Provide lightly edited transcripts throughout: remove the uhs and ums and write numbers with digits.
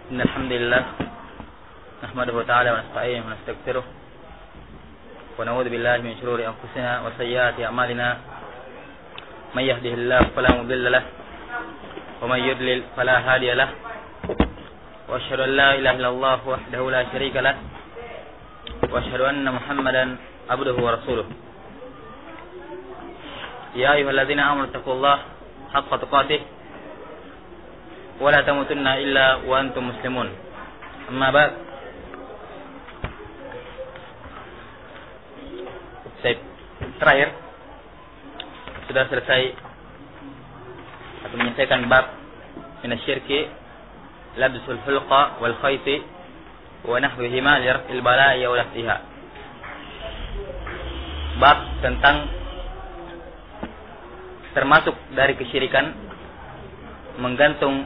إن الحمد لله نحمده تعالى ونستعينه ونستغفره ونعوذ بالله من شرور أنفسنا وسيئات أعمالنا من يهده الله فلا مضل له ومن يضلل فلا هادي له وأشهد أن لا إله إلا الله وحده لا شريك له وأشهد أن محمدا عبده ورسوله يا أيها الذين آمنوا اتقوا الله حق تقاته ولا تموتن إلا وأنتم مسلمون أما بعد. Terakhir sudah selesai atau menyelesaikan bab minasyirki labsul hulqa wal khayti wa nahwihima lirfil bala'i wa laftiha. Bab tentang termasuk dari kesyirikan menggantung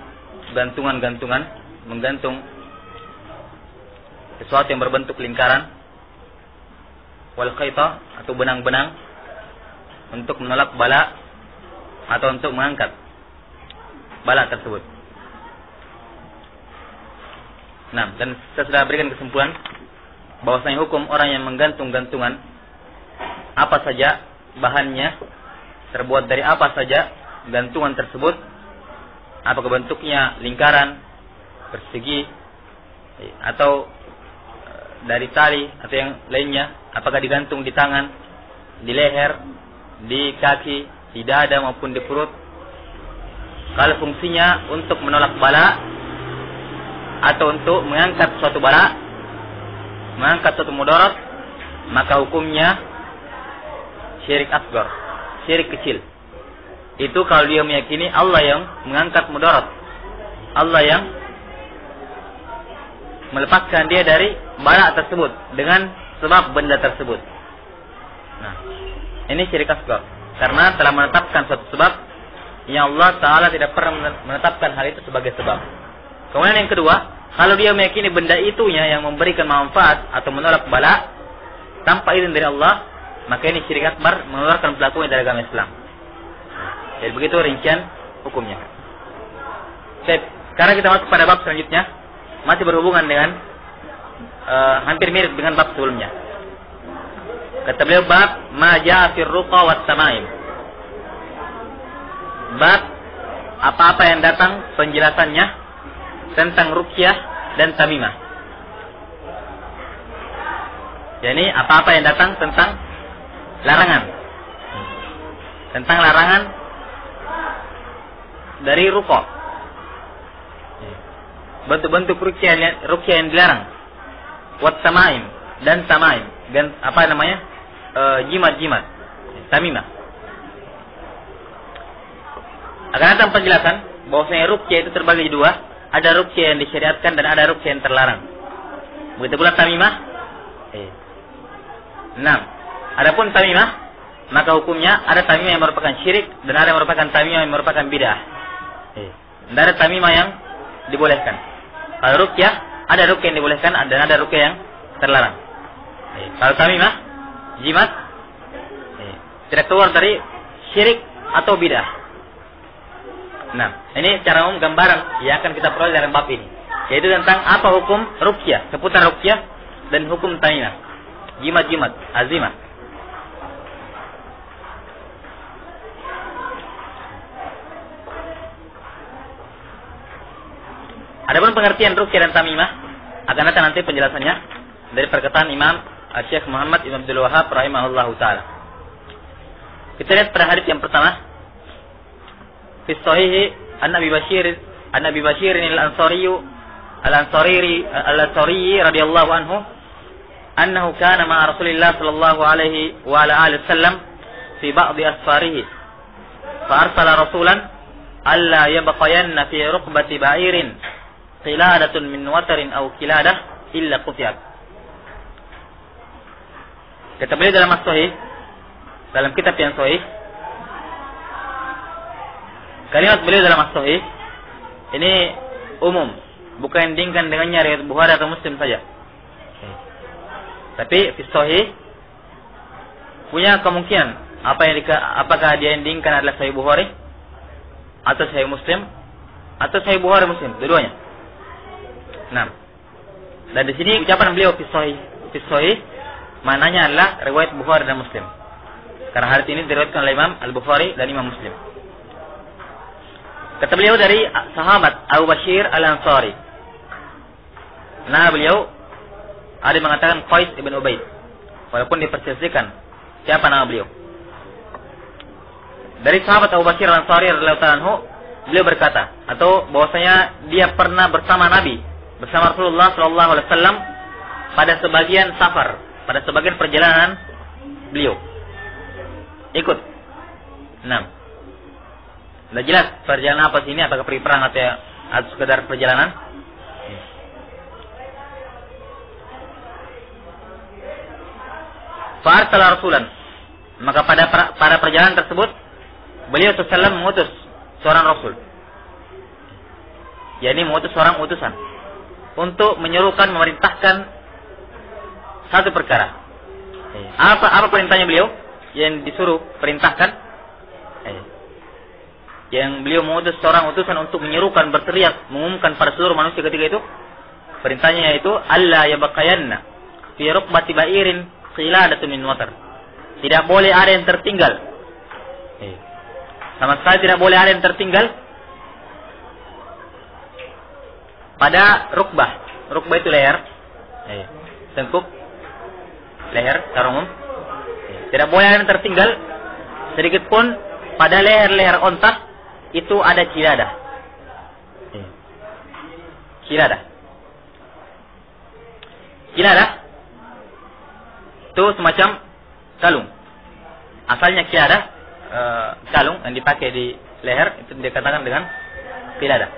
sesuatu yang berbentuk lingkaran wal khayta atau benang-benang untuk menolak bala atau untuk mengangkat bala tersebut. Nah, dan saya sudah berikan kesimpulan bahwasanya hukum orang yang menggantung-gantungan apa saja bahannya, terbuat dari apa saja gantungan tersebut, apakah bentuknya lingkaran, persegi, atau dari tali atau yang lainnya, apakah digantung di tangan, di leher, di kaki, di dada maupun di perut. Kalau fungsinya untuk menolak bala atau untuk mengangkat suatu bala, mengangkat suatu mudarat, maka hukumnya syirik asgar, syirik kecil. Itu kalau dia meyakini Allah yang mengangkat mudarat, Allah yang melepaskan dia dari bala tersebut dengan sebab benda tersebut. Nah, ini syirik asgar karena telah menetapkan suatu sebab yang Allah Ta'ala tidak pernah menetapkan hal itu sebagai sebab. Kemudian yang kedua, kalau dia meyakini benda itunya yang memberikan manfaat atau menolak bala tanpa izin dari Allah, maka ini syirik akbar, mengeluarkan pelakunya dari agama Islam. Jadi begitu rincian hukumnya. Sekarang kita masuk pada bab selanjutnya, masih berhubungan dengan hampir mirip dengan bab sebelumnya. Kata beliau bab ma jaa fir ruqa wat tamaim. Bab apa-apa yang datang penjelasannya tentang ruqyah dan tamimah. Jadi apa-apa yang datang tentang larangan. Tentang larangan dari ruqa. Bentuk-bentuk ruqyah yang dilarang. Wat tamaim dan tamaim. Dan apa namanya? Jimat-jimat. Tamimah. Akan datang penjelasan bahwasanya ruqyah itu terbagi dua, ada ruqyah yang disyariatkan dan ada ruqyah yang terlarang. Begitu pula tamimah. Nah, adapun tamimah, maka hukumnya ada tamimah yang merupakan syirik dan ada yang merupakan tamimah yang merupakan bid'ah. Tidak ada tamimah yang dibolehkan. Kalau ruqyah, ada ruqyah yang dibolehkan dan ada ruqyah yang terlarang. Kalau tamimah, jimat, tidak keluar dari syirik atau bid'ah. Nah, ini cara umum gambaran yang akan kita peroleh dalam bab ini, yaitu tentang apa hukum ruqyah, seputar ruqyah dan hukum tamimah, jimat-jimat, azimah. Adapun pengertian ruqyah dan tamimah akan datang nanti penjelasannya dari perkataan Imam Syekh Muhammad Ibn Abdul Wahhab rahimahullahu taala. Kita lihat pada hadis yang pertama. Fi sahih an Abi Bashir al-Ansari radhiyallahu anhu annahu kana ma'a Rasulillah sallallahu alaihi wa ala alihi wasallam fi ba'd asfarihi fa arsala rasulan alla yabqayanna fi ruqbati ba'irin qiladatun min watarin aw qiladah illa qutiyat. Kata beliau dalam as-sahih, dalam kitab yang sahih, kalimat beliau dalam as-sahih ini umum, bukan dindingkan dengannya riwayat Bukhari atau Muslim saja. Tapi fi sahih punya kemungkinan apakah dia dindingkan adalah sahih Bukhari atau sahih Muslim atau sahih Bukhari Muslim, dua-duanya. Nah, dan di sini ucapan beliau fi sahih maknanya adalah riwayat Bukhari dan Muslim. Karena hadis ini diriwayatkan oleh Imam Al-Bukhari dan Imam Muslim. Kata beliau dari sahabat Abu Bashir Al-Ansari. Nah, beliau ada yang mengatakan Qais ibn Ubaid. Walaupun diperselisihkan siapa nama beliau. Dari sahabat Abu Bashir Al-Ansari radhiyallahu anhu, beliau berkata atau bahwasanya dia pernah bersama Nabi, bersama Rasulullah sallallahu alaihi wasallam pada sebagian safar, pada sebagian perjalanan beliau. Ikut. 6. Sudah jelas perjalanan apa sini, apakah pergi perang atau sekedar perjalanan? Fa'arsala rasulan. Maka pada perjalanan tersebut beliau sallallahu mengutus seorang rasul. yakni mengutus seorang utusan untuk menyuruhkan, memerintahkan satu perkara. Apa perintahnya beliau yang disuruh perintahkan? Yang beliau mengutus seorang utusan untuk menyerukan, berteriak, mengumumkan pada seluruh manusia ketika itu. Perintahnya yaitu alla yabqayanna fi rukbati ba'irin qiladatun min watar. Tidak boleh ada yang tertinggal. Sama sekali tidak boleh ada yang tertinggal pada rukbah. Rukbah itu leher. Tengkuk. Leher secara umum. Tidak boleh ada yang tertinggal sedikit pun pada leher-leher onta itu ada qiladah. Qiladah itu semacam kalung. Asalnya qiladah kalung yang dipakai di leher itu dikatakan dengan qiladah.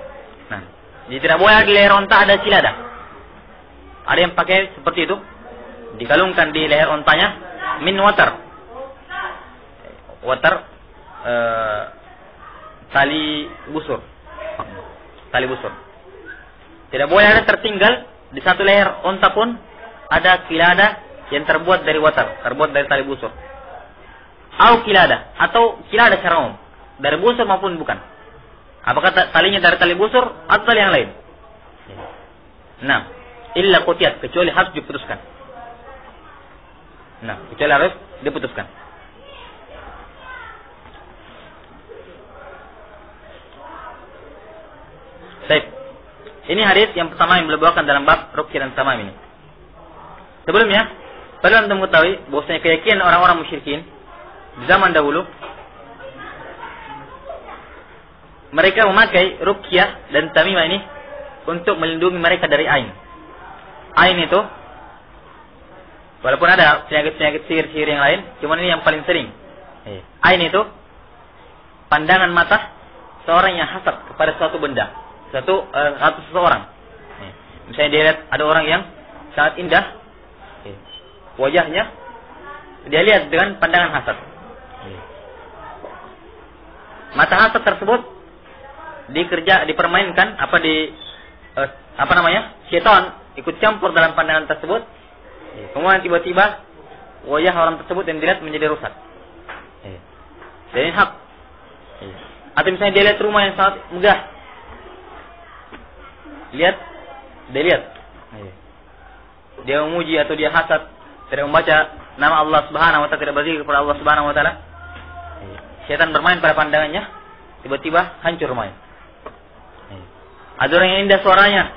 Nah, jadi tidak boleh di leher onta ada qiladah. Ada yang pakai seperti itu, dikalungkan di leher ontanya min watar. Watar tali busur. Tali busur. Tidak boleh ada tertinggal di satu leher onta pun ada qiladah yang terbuat dari watar, terbuat dari tali busur. Atau qiladah secara umum, dari busur maupun bukan. Apakah talinya dari tali busur atau tali yang lain? Nah, illa qutiyat, kecuali harus diputuskan. Nah, kecuali harus diputuskan. Baik. Ini hadis yang pertama yang beliau bawakan dalam bab ruqyah dan tamam ini. Sebelumnya, perlu anda mengetahui bahwasanya keyakinan orang-orang musyrikin di zaman dahulu mereka memakai ruqyah dan tamimah ini untuk melindungi mereka dari ain. Ain itu walaupun ada penyakit-penyakit sihir-sihir yang lain, cuma ini yang paling sering. Ain itu pandangan mata seorang yang hasad kepada suatu benda, atau seseorang. Misalnya dia lihat ada orang yang sangat indah wajahnya, dia lihat dengan pandangan hasad. Mata hasad tersebut dipermainkan syaitan ikut campur dalam pandangan tersebut. Kemudian tiba-tiba wajah orang tersebut yang dilihat menjadi rusak. Dan ini hak. Atau misalnya dia lihat rumah yang sangat megah, dia memuji atau dia hasad, tidak membaca nama Allah Subhanahu wa taala, tidak berzikir kepada Allah Subhanahu wa taala. Syaitan bermain pada pandangannya, tiba-tiba hancur rumahnya. Ada orang yang indah suaranya,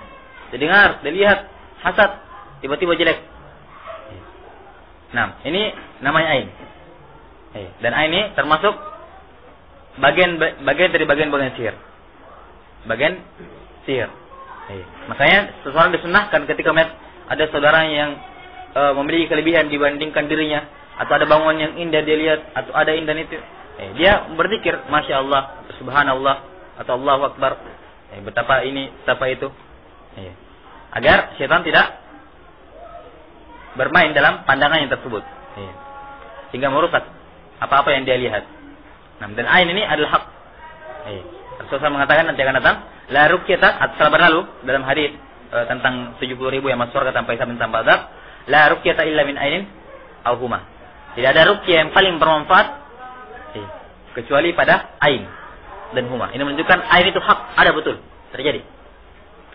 didengar, dilihat, hasad, tiba-tiba jelek. Nah, ini namanya ain. Dan ain ini termasuk bagian dari bagian sihir. Bagian sihir. Makanya seseorang disunahkan ketika melihat ada saudaranya yang memiliki kelebihan dibandingkan dirinya, atau ada bangunan yang indah dia lihat, atau ada indah itu, dia berzikir, Masya Allah, Subhanallah, atau Allahu Akbar, betapa ini, betapa itu, agar syaitan tidak bermain dalam pandangan yang tersebut, sehingga merusak apa-apa yang dia lihat. Nah, dan ain ini adalah hak. Rasulullah mengatakan nanti akan datang la ruqyata, setelah berlalu dalam hadis tentang 70.000 yang masuk surga tanpa hisab dan tanpa azab, la ruqyata illa min ainin aw huma. Tidak ada ruqyah yang paling bermanfaat kecuali pada ain dan huma. Ini menunjukkan ain itu hak, ada betul, terjadi.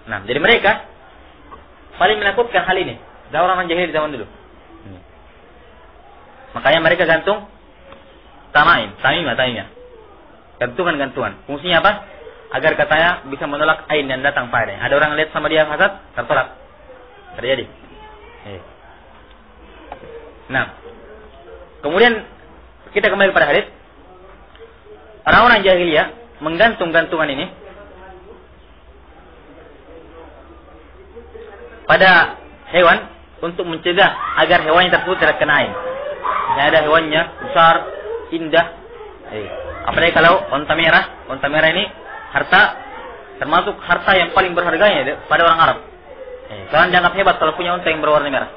Nah, jadi mereka paling menakutkan hal ini. Dan orang jahil di zaman dulu. Makanya mereka gantung tamimah. Gantungan. Fungsinya apa? Agar katanya bisa menolak ain yang datang padanya. Ada orang lihat sama dia fasad, tertolak. Terjadi. Nah, kemudian kita kembali pada hadis. Orang-orang jahiliyah menggantung gantungan ini pada hewan untuk mencegah agar hewannya tersebut tidak kena ain. Misalnya ada hewannya besar, indah. Apalagi kalau onta merah ini harta, termasuk harta yang paling berharganya pada orang Arab. Kalian dianggap hebat kalau punya onta yang berwarna merah.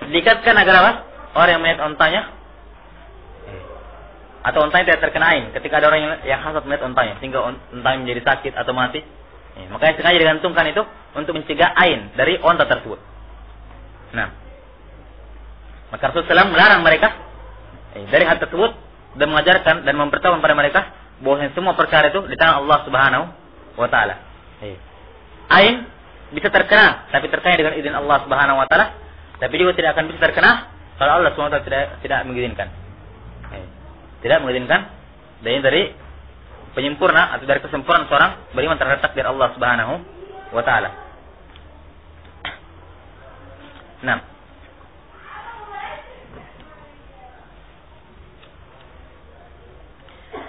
Diikatkan agar apa? Orang yang melihat ontanya atau ontanya tidak terkena ain. Ketika ada orang yang hasad melihat ontanya sehingga ontanya menjadi sakit atau mati, makanya sengaja digantungkan itu untuk mencegah ain dari onta tersebut. Nah, maka Rasulullah SAW melarang mereka dari hal tersebut dan mengajarkan dan memberitahukan pada mereka bahwa semua perkara itu di tangan Allah Subhanahu wa taala. Ain bisa terkena tapi terkena dengan izin Allah Subhanahu wa taala, tapi juga tidak akan bisa terkena kalau Allah Subhanahu wa taala tidak mengizinkan. Tidak mengizinkan, dan ini dari penyempurna atau dari kesempurnaan seorang beriman terhadap takdir Allah Subhanahu wa taala. Nah,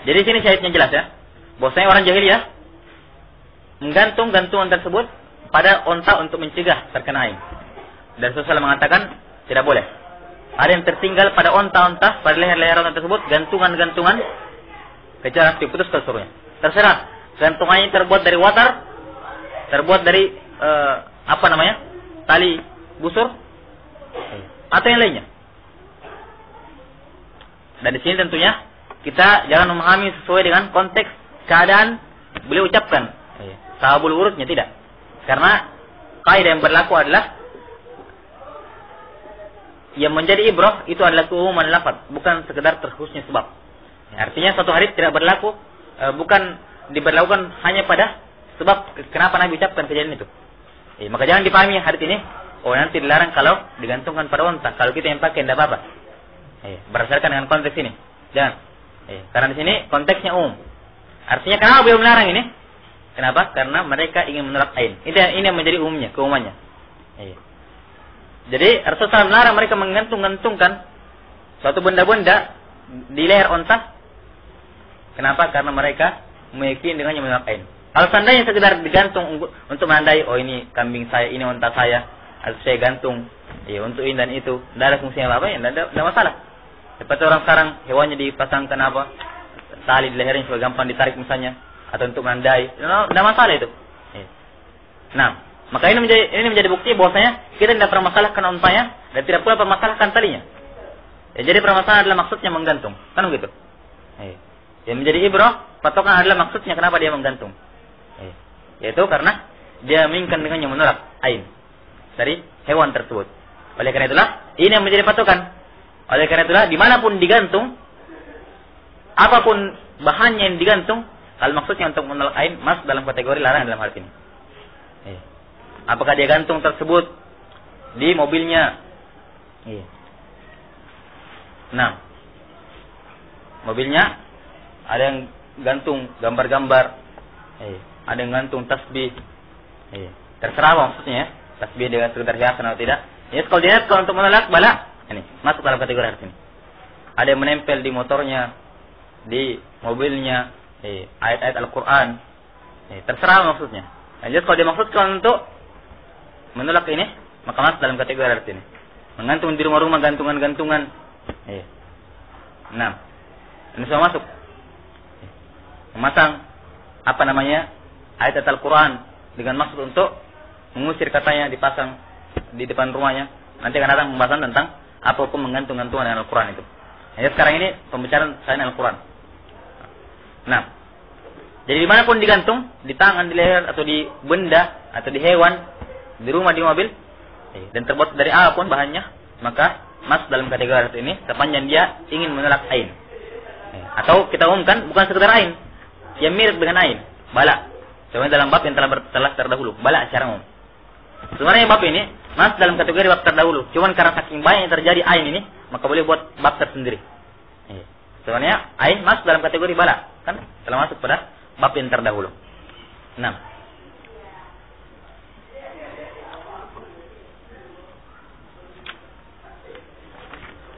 jadi sini syahidnya jelas ya, bahwasanya orang jahiliyah menggantung gantungan tersebut pada onta untuk mencegah terkena ain. Dan Rasulullah mengatakan tidak boleh. Ada yang tertinggal pada onta-onta, pada leher-leher onta tersebut, gantungan-gantungan, kecuali diputus ke seluruhnya. Terserah, gantungannya terbuat dari watar, terbuat dari tali busur, atau yang lainnya. Dan di sini tentunya kita jangan memahami sesuai dengan konteks keadaan beliau ucapkan. Sahabul wurudnya tidak. Karena kaidah yang berlaku adalah yang menjadi ibrah itu adalah keumuman lafaz, bukan sekedar terkhususnya sebab. Artinya suatu hadis tidak berlaku, bukan diberlakukan hanya pada sebab kenapa Nabi ucapkan kejadian itu. Maka jangan dipahami hadis ini, nanti dilarang kalau digantungkan pada unta. Kalau kita yang pakai tidak apa-apa. Berdasarkan dengan konteks ini. Jangan. Karena di sini konteksnya umum. Artinya kenapa beliau melarang ini? Kenapa? Karena mereka ingin menolak ain. Ini yang menjadi umumnya, keumumannya. Jadi Rasulullah melarang mereka menggantung-gantungkan suatu benda-benda di leher onta. Kenapa? Karena mereka meyakini dengannya menolak ain. Kalau seandainya sekedar digantung untuk menandai, ini kambing saya, ini onta saya, atau saya gantung, untuk ini dan itu, tidak ada fungsinya apa-apa, tidak masalah. Seperti orang sekarang hewannya dipasangkan tali di lehernya supaya gampang ditarik misalnya, atau untuk menandai, tidak masalah itu. Nah, maka ini menjadi bukti bahwasanya kita tidak permasalahkan ontanya dan tidak pula permasalahkan talinya. Jadi permasalahan adalah maksudnya menggantung, kan begitu? Yang menjadi ibrah patokan adalah maksudnya kenapa dia menggantung. Yaitu karena dia menginginkan dengannya menolak ain dari hewan tersebut. Oleh karena itulah ini yang menjadi patokan. Oleh karena itulah dimanapun digantung, apapun bahannya yang digantung, kalau maksudnya untuk menolak ain, masuk dalam kategori larangan dalam hal ini. Apakah dia gantung tersebut di mobilnya? Nah, mobilnya ada yang gantung gambar-gambar, ada yang gantung tasbih. Terserah maksudnya ya, tasbih dengan sekedar hiasan atau tidak. Kalau dia untuk menolak bala, ini masuk dalam kategori ini. Ada yang menempel di motornya, di mobilnya, ayat-ayat Al-Quran. Terserah maksudnya. Jadi kalau dia maksudkan untuk menolak ini, maka masuk dalam kategori ini. Menggantung di rumah-rumah gantungan-gantungan. Nah, ini semua masuk. Memasang ayat Al-Quran dengan maksud untuk mengusir katanya dipasang di depan rumahnya. Nanti akan datang pembahasan tentang apa hukum menggantung-gantungan dengan Al-Quran itu. Jadi sekarang ini pembicaraan saya dengan Al-Quran. Nah, jadi dimanapun digantung, di tangan, di leher, atau di benda, atau di hewan, di rumah, di mobil, dan terbuat dari apapun bahannya, maka masuk dalam kategori ini sepanjang dia ingin menolak ain. Atau kita umumkan bukan sekedar ain, yang mirip dengan ain, bala. Sebenarnya dalam bab yang telah terdahulu, bala secara umum. Sebenarnya bab ini masuk dalam kategori bab terdahulu. Cuman karena saking banyak yang terjadi ain ini, maka boleh buat bab tersendiri. Sebenarnya ain masuk dalam kategori bala, kan? Telah masuk pada bab yang terdahulu. 6.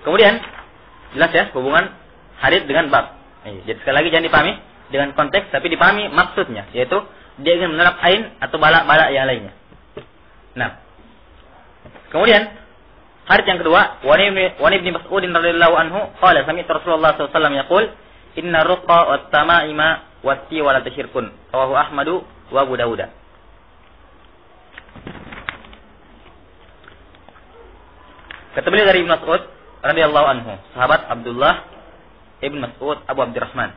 Kemudian jelas ya hubungan hadits dengan bab. Jadi sekali lagi jangan dipahami dengan konteks, tapi dipahami maksudnya, yaitu dia ingin menerap ain atau bala-bala yang lainnya. Nah, kemudian hadits yang kedua, wa Ibnu Mas'ud radhiyallahu anhu qala sami'tu Rasulullah sallallahu alaihi wasallam yaqul inna ruqa wat tamaima wati wala tasyirkun rawahu Ahmadu wa Abu Dawud. Kata beliau dari Ibnu Mas'ud radhiyallahu anhu, sahabat Abdullah Ibn Mas'ud Abu Abdurrahman.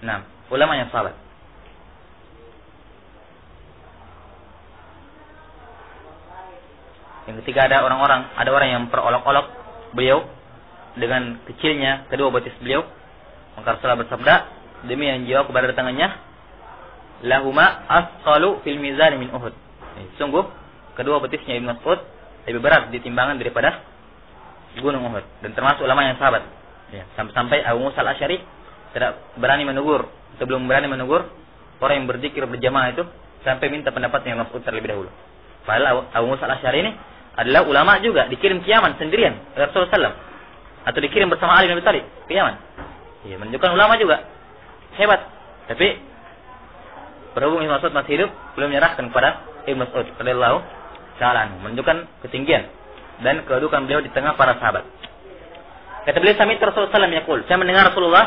Nah, ulama yang sahabat. Yang ketiga ada orang yang memperolok-olok beliau dengan kecilnya kedua betis beliau. Maka Rasulullah bersabda, demi yang jiwa kepada tangannya, lahuma asqalu fil mizan min Uhud. Sungguh kedua betisnya Ibnu Mas'ud lebih berat di timbangan daripada gunung Uhud, dan termasuk ulama yang sahabat. Ya, sampai Abu Musa al-Asy'ari tidak berani menegur, sebelum berani menegur orang yang berzikir berjamaah itu sampai minta pendapatnya Ibnu Mas'ud terlebih dahulu. Padahal Abu Musa al-Asy'ari ini adalah ulama juga, dikirim ke Yaman sendirian Rasulullah SAW, atau dikirim bersama Ali bin Abi Thalib ke Yaman. Ya, menunjukkan ulama juga hebat. Tapi berhubung Ibnu Mas'ud masih hidup, belum menyerahkan kepada Ibnu Mas'ud radhiyallahu ta'ala, menunjukkan ketinggian dan kedudukan beliau di tengah para sahabat. Kata beliau, sami'tu Rasulullah sallallahu alaihi wasallam, saya mendengar Rasulullah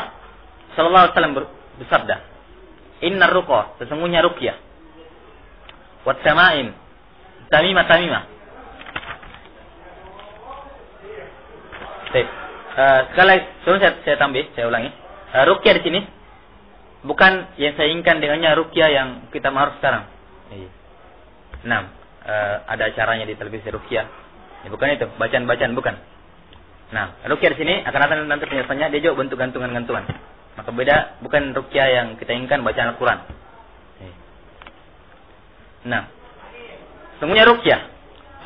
sallallahu alaihi wasallam bersabda, innar ruqa, sesungguhnya ruqyah, wat tamaim, tamimah. Sekali sebelum saya tambah, saya ulangi. Ruqyah di sini bukan yang saya inginkan dengannya ruqyah yang kita mahar sekarang. Nah, ada acaranya di televisi ruqyah. Bukan itu, bacaan-bacaan bukan. Nah, ruqyah di sini akan datang nanti penjelasannya, dia juga bentuk gantungan-gantungan. Maka beda, bukan ruqyah yang kita inginkan bacaan Al-Quran. Nah, sungguhnya ruqyah,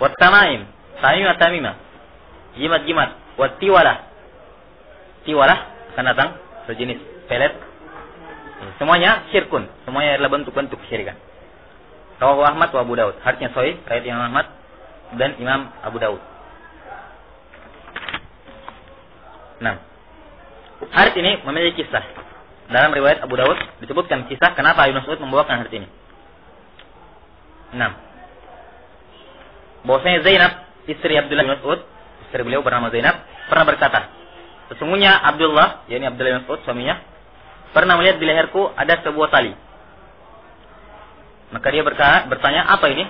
wat tamaim, tamimah, jimat, wat tiwalah akan datang sejenis pelet. Semuanya syirkun, semuanya adalah bentuk-bentuk kesyirikan. Rawahu Ahmad wa Abu Dawud. Haditsnya sahih, riwayat Imam Ahmad dan Imam Abu Dawud. Nah, hadits ini memiliki kisah. Dalam riwayat Abu Dawud disebutkan kisah kenapa Ibnu Mas'ud membawakan hadits ini. Nah, bahwasanya Zainab, istri Abdullah bin Mas'ud, istri beliau bernama Zainab, pernah berkata, sesungguhnya Abdullah, yakni Abdullah bin Mas'ud suaminya, pernah melihat di leherku ada sebuah tali. Maka dia bertanya, apa ini?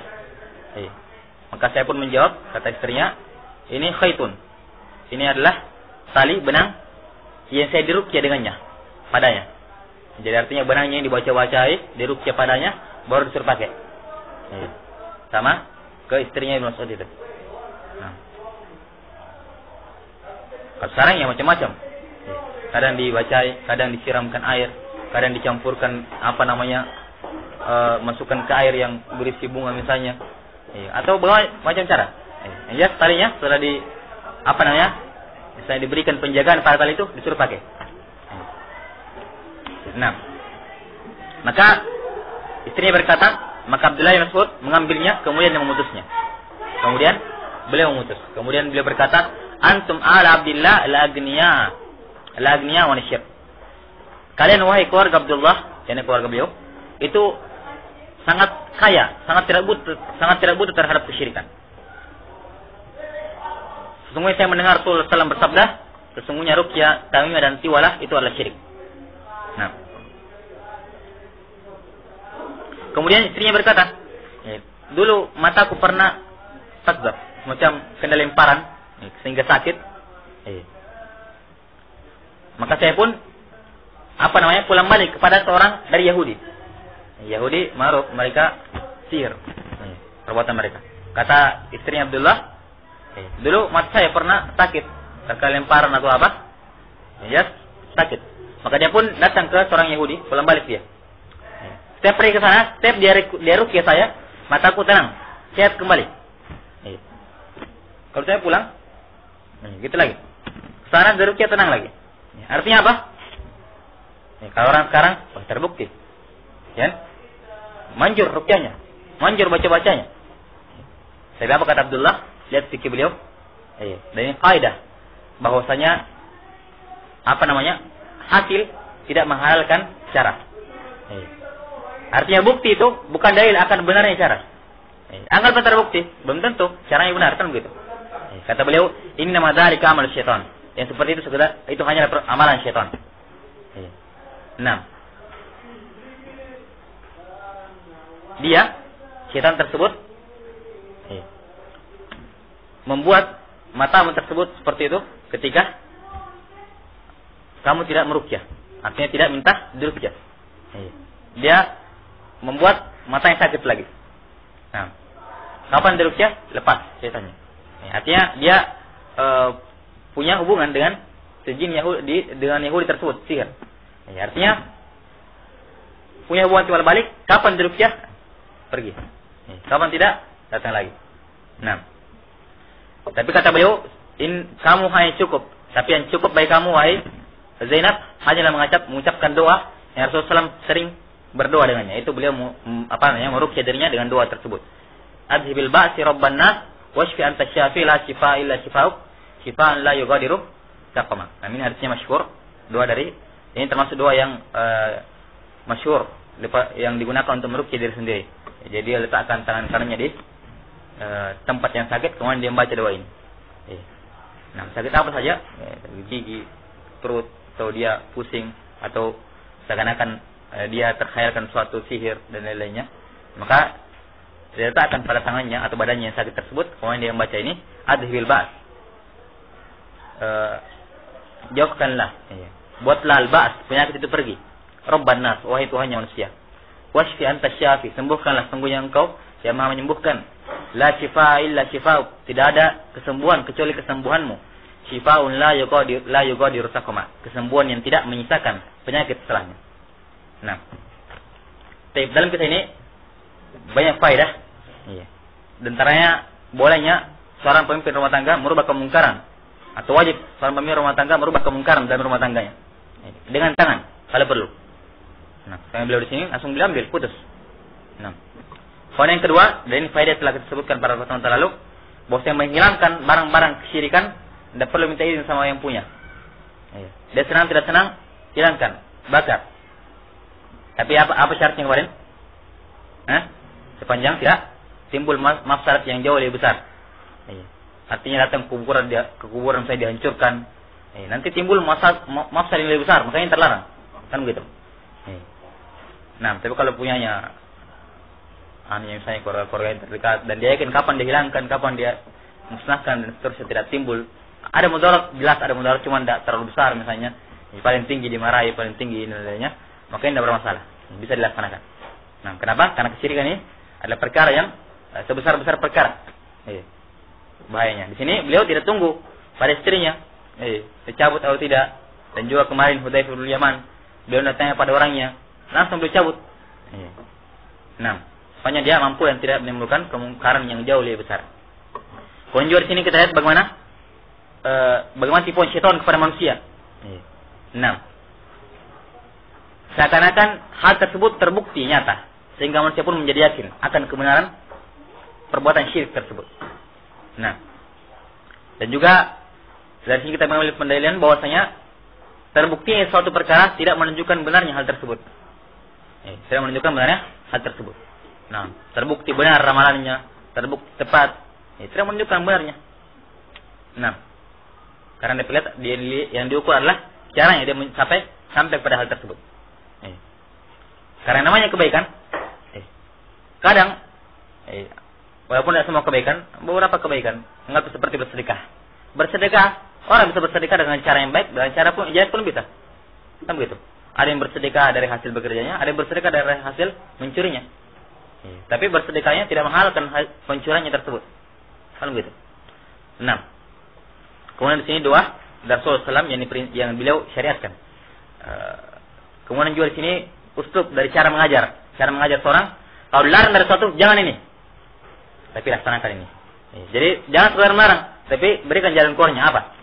Maka saya pun menjawab, kata istrinya, ini khaitun. Ini adalah tali benang yang saya diruqyah dengannya, padanya. Jadi artinya benangnya yang dibaca-bacai, diruqyah padanya, baru disuruh pakai. Sama ke istrinya Ibnu Mas'ud itu. Nah. Kalau sekarang ya macam-macam. Kadang dibacai, kadang disiramkan air, kadang dicampurkan masukkan ke air yang berisi bunga misalnya. Atau macam cara. Ya, talinya setelah misalnya diberikan penjagaan pada tali itu disuruh pakai. Nah, maka istrinya berkata, maka Abdullah bin Mas'ud mengambilnya kemudian memutusnya. Kemudian beliau memutus. Kemudian beliau berkata, antum ala Abdullah al-agniya wa nisyir. Kalian wahai keluarga Abdullah, yakni keluarga beliau, itu sangat kaya, sangat tidak butuh terhadap kesyirikan. Sesungguhnya saya mendengar Rasulullah SAW bersabda, sesungguhnya ruqyah, tamimah dan tiwalah itu adalah syirik. Nah, kemudian istrinya berkata, dulu mataku pernah takzab, semacam kena lemparan sehingga sakit. Maka saya pun pulang balik kepada seorang dari Yahudi. Yahudi maruf, mereka sihir perbuatan mereka. Kata istrinya Abdullah, dulu mata saya pernah sakit terkena lemparan atau apa, sakit. Maka dia pun datang ke seorang Yahudi, pulang balik dia. Setiap pergi ke sana, setiap dia ruqyah saya, mataku tenang. sehat kembali. Kalau saya pulang, gitu lagi. Kesana ruqyah tenang lagi. Artinya apa? Kalau orang sekarang terbukti, ya, manjur ruqyahnya, manjur baca-bacanya. Tapi apa kata Abdullah? Lihat fikih beliau. Dan ini kaidah bahwasanya hasil tidak menghalalkan cara. Artinya bukti itu bukan dalil akan benarnya cara. Anggap terbukti, belum tentu caranya benar, kan begitu. Kata beliau, ini nama dari amal syaitan. Yang seperti itu itu hanya amalan syaitan. Dia syaitan tersebut membuat matamu tersebut seperti itu ketika kamu tidak meruqyah. Artinya tidak minta diruqyah. Dia membuat matanya sakit lagi. Nah, kapan diruqyah? Lepas syaitannya. Artinya dia punya hubungan dengan sejin dengan Yahudi tersebut, sihir. Artinya punya hubungan timbal balik. Kapan diruqyah? Pergi. Kapan tidak? Datang lagi. Nah, tapi kata beliau, kamu hanya cukup. Tapi yang cukup bagi kamu, wahai Zainab, hanyalah mengucapkan doa yang Rasulullah SAW sering berdoa dengannya. Itu beliau meruqyah dirinya dengan doa tersebut. Adhibil ba'si rabban nas washfi anta syafi la shifa illa shifauk shifaan la yughadiru saqama. Nah, ini artinya masyhur. Doa dari ini termasuk doa yang masyhur yang digunakan untuk meruqyah diri sendiri. Jadi dia letakkan tangan kanannya di tempat yang sakit, kemudian dia membaca doa ini. Nah, sakit apa saja, gigi, perut, atau dia pusing, atau seakan-akan dia terkhayalkan suatu sihir dan lain-lainnya, maka dia letakkan pada tangannya atau badannya yang sakit tersebut, kemudian dia membaca ini, adhil ba's, jauhkanlah, buatlah al-ba's, penyakit itu pergi. Rabban nas, wahai Tuhannya manusia. Washfi anta syafi, sembuhkanlah sungguhnya engkau yang maha menyembuhkan. La shifa illa shifauk, tidak ada kesembuhan kecuali kesembuhanmu. Shifaun la yughadiru saqama, kesembuhan yang tidak menyisakan penyakit setelahnya. Nah, dalam kisah ini banyak faedah. Dan antaranya bolehnya seorang pemimpin rumah tangga merubah kemungkaran, atau wajib seorang pemimpin rumah tangga merubah kemungkaran dalam rumah tangganya dengan tangan kalau perlu. Nah, saya beliau di sini langsung diambil, putus. Nah, poin yang kedua, dan ini faedah telah kita sebutkan pada pertemuan lalu, bahwa yang menghilangkan barang-barang kesyirikan tidak perlu minta izin sama yang punya. Dia senang tidak senang, hilangkan, bakar. Tapi apa syaratnya kemarin? Sepanjang tidak timbul mafsadat yang jauh lebih besar. Artinya datang ke kuburan saya dihancurkan. Nanti timbul mafsadat yang lebih besar, makanya terlarang. Kan begitu. Nah, tapi kalau punyanya misalnya keluarga yang terdekat, dan dia yakin kapan dia hilangkan, kapan dia musnahkan, dan seterusnya tidak timbul. Ada mudarat, jelas ada mudarat, cuma tidak terlalu besar misalnya. Paling tinggi dimarahi, paling tinggi nilainya, maka ini tidak bermasalah, bisa dilaksanakan. Nah, kenapa? Karena kesyirikan ini adalah perkara yang sebesar-besar perkara. Bahayanya. Di sini beliau tidak tunggu pada istrinya, dicabut atau tidak. Dan juga kemarin Hudzaifah bin Yaman, beliau datangnya pada orangnya, langsung beliau cabut. Nah, supaya dia mampu dan tidak menimbulkan kemungkaran yang jauh lebih besar. Kemudian juga di sini kita lihat bagaimana tipuan syaitan kepada manusia. Nah, seakan-akan hal tersebut terbukti nyata, sehingga manusia pun menjadi yakin akan kebenaran perbuatan syirik tersebut. Nah, dan juga dari sini kita mengambil pendalilan bahwasanya terbuktinya suatu perkara tidak menunjukkan benarnya hal tersebut. Tidak menunjukkan benarnya hal tersebut. Nah, terbukti benar ramalannya, terbukti tepat, tidak menunjukkan benarnya. Nah, karena yang diukur adalah caranya dia sampai pada hal tersebut. Karena namanya kebaikan, kadang walaupun tidak semua kebaikan, beberapa kebaikan anggap seperti bersedekah. Bersedekah, orang bisa bersedekah dengan cara yang baik, dengan cara pun ijazah pun bisa. Kan begitu. Ada yang bersedekah dari hasil bekerjanya, ada yang bersedekah dari hasil mencurinya. Tapi bersedekahnya tidak menghalalkan pencuriannya tersebut. Kan begitu. Nah, kemudian di sini doa dari Rasulullah SAW yang beliau syariatkan. Kemudian juga di sini uslub dari cara mengajar seorang. Kalau dilarang dari sesuatu, jangan ini. tapi laksanakan ini. Jadi jangan sekedar melarang, tapi berikan jalan keluarnya apa.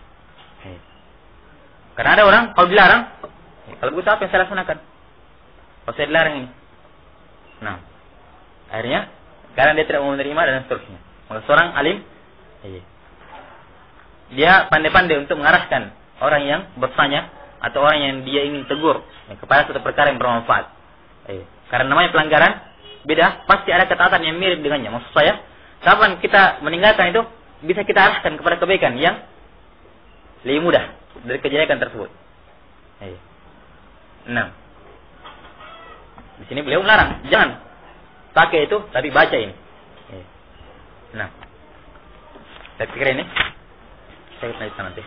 Karena ada orang kalau dilarang, kalau begitu apa yang saya laksanakan? Kalau saya dilarang ini. Nah, akhirnya karena dia tidak mau menerima dan seterusnya. Maka seorang alim, dia pandai-pandai untuk mengarahkan orang yang bertanya atau orang yang dia ingin tegur kepada suatu perkara yang bermanfaat. Karena namanya pelanggaran beda, pasti ada ketaatan yang mirip dengannya. Maksud saya, kapan kita meninggalkan itu bisa kita arahkan kepada kebaikan yang lebih mudah dari kejelekan tersebut. Nah, di sini beliau melarang, jangan pakai itu, tapi baca ini. Nah, saya pikir ini saya lanjutkan nanti.